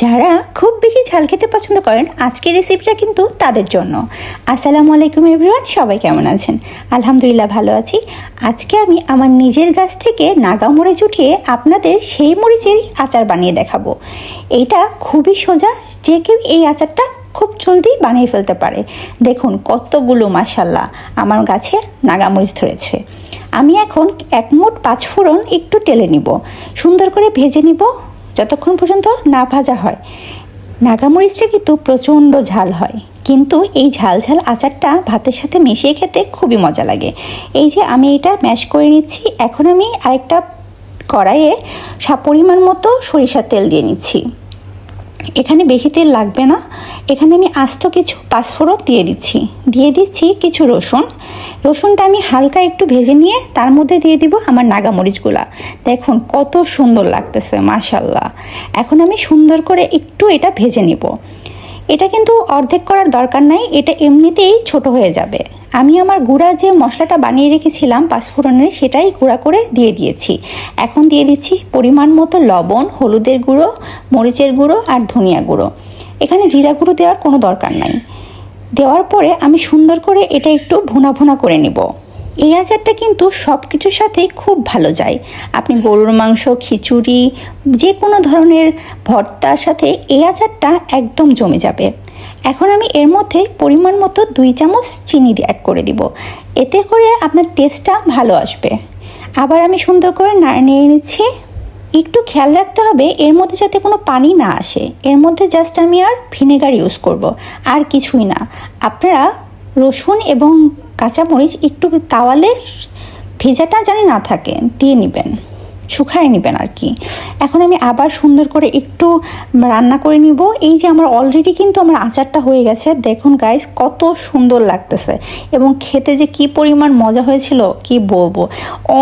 যারা খুব বেশি ঝাল খেতে পছন্দ করেন আজকের রেসিপিটা কিন্তু তাদের জন্য। আসসালামু আলাইকুম এভরিওয়ান, সবাই কেমন আছেন? আলহামদুলিল্লাহ ভালো আছি। আজকে আমি আমার নিজের গাছ থেকে নাগা মরিচ উঠিয়ে আপনাদের সেই মরিচেরই আচার বানিয়ে দেখাবো। এইটা খুবই সোজা, যে কেউ এই আচারটা খুব জলদি বানিয়ে ফেলতে পারে। দেখুন কতগুলো মাশাআল্লাহ আমার গাছে নাগা মরিচ ধরেছে। আমি এখন এক মুঠ 5 ফোড়ন একটু টেলে নিব, সুন্দর করে ভেজে নিব যতক্ষণ পর্যন্ত না ভাজা হয়। নাগামরিচটা কিন্তু প্রচণ্ড ঝাল হয়, কিন্তু এই ঝাল ঝাল আচারটা ভাতের সাথে মিশিয়ে খেতে খুবই মজা লাগে। এই যে আমি এটা ম্যাশ করে নিচ্ছি। এখন আমি আরেকটা কড়াইয়ে পরিমাণ মতো সরিষার তেল দিয়ে নিচ্ছি। এখানে বেশি তেল লাগবে না। এখানে আমি আস্ত কিছু 5 ফোড়ন দিয়ে দিচ্ছি কিছু রসুনটা আমি হালকা একটু ভেজে নিয়ে তার মধ্যে দিয়ে দিব আমার নাগা মরিচগুলা। দেখুন কত সুন্দর লাগতেছে মাশাআল্লাহ। এখন আমি সুন্দর করে একটু এটা ভেজে নিব। এটা কিন্তু অর্ধেক করার দরকার নাই, এটা এমনিতেই ছোট হয়ে যাবে। আমি আমার গুঁড়া যে মশলাটা বানিয়ে রেখেছিলাম 5 ফোড়নের, সেটাই গুঁড়া করে দিয়ে দিয়েছি। এখন দিয়ে দিচ্ছি পরিমাণ মতো লবণ, হলুদের গুঁড়ো, মরিচের গুঁড়ো আর ধনিয়া গুঁড়ো। এখানে জিরা গুঁড়ো দেওয়ার কোনো দরকার নাই। দেওয়ার পরে আমি সুন্দর করে এটা একটু ভুনা ভুনা করে নিব। এই আচারটা কিন্তু সব কিছুর সাথেই খুব ভালো যায়। আপনি গরুর মাংস, খিচুড়ি, যে কোনো ধরনের ভর্তার সাথে এই আচারটা একদম জমে যাবে। এখন আমি এর মধ্যে পরিমাণ মতো 2 চামচ চিনি অ্যাড করে দিব, এতে করে আপনার টেস্টটা ভালো আসবে। আবার আমি সুন্দর করে নেড়ে নিচ্ছি। একটু খেয়াল রাখতে হবে এর মধ্যে যাতে কোনো পানি না আসে। এর মধ্যে জাস্ট আমি আর ভিনেগার ইউজ করব, আর কিছুই না। আপনারা রসুন এবং কাঁচামরিচ একটু তাওয়ালে ভেজাটা যেন না থাকে দিয়ে নেবেন, শুকায় নেবেন আর কি। এখন আমি আবার সুন্দর করে একটু রান্না করে নিব। এই যে আমার অলরেডি কিন্তু আমার আচারটা হয়ে গেছে। দেখুন গাইস কত সুন্দর লাগতেছে, এবং খেতে যে কি পরিমাণ মজা হয়েছিল কি বলবো।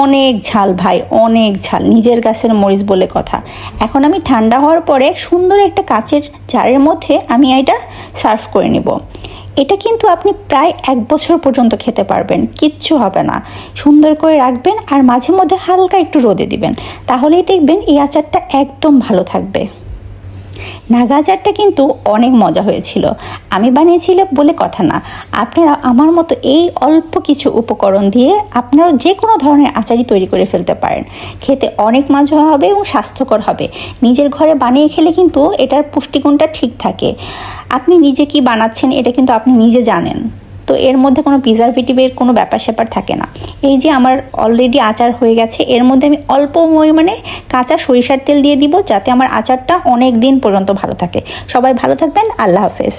অনেক ঝাল ভাই, অনেক ঝাল, নিজের গাছের মরিচ বলে কথা। এখন আমি ঠান্ডা হওয়ার পরে সুন্দর একটা কাচের জারের মধ্যে আমি এটা সার্ভ করে নিব। এটা কিন্তু আপনি প্রায় 1 বছর পর্যন্ত খেতে পারবেন, কিচ্ছু হবে না। সুন্দর করে রাখবেন আর মাঝে মধ্যে হালকা একটু রোদে দিবেন, তাহলেই দেখবেন এই আচারটা একদম ভালো থাকবে। নাগা আচারটা কিন্তু অনেক মজা হয়েছিল। আমি বানিয়েছিলাম বলে কথা না, আপনারা আমার মতো এই অল্প কিছু উপকরণ দিয়ে আপনারা যে কোনো ধরনের আচারই তৈরি করে ফেলতে পারেন। খেতে অনেক মজা হবে এবং স্বাস্থ্যকর হবে। নিজের ঘরে বানিয়ে খেলে কিন্তু এটার পুষ্টিগুণটা ঠিক থাকে। আপনি নিজে কি বানাচ্ছেন এটা কিন্তু আপনি নিজে জানেন, তো এর মধ্যে কোনো প্রিজারভেটিভের কোনো ব্যাপার স্যাপার থাকে না। এই যে আমার অলরেডি আচার হয়ে গেছে, এর মধ্যে আমি অল্প পরিমাণে কাঁচা সরিষার তেল দিয়ে দিব, যাতে আমার আচারটা অনেক দিন পর্যন্ত ভালো থাকে। সবাই ভালো থাকবেন, আল্লাহ হাফেজ।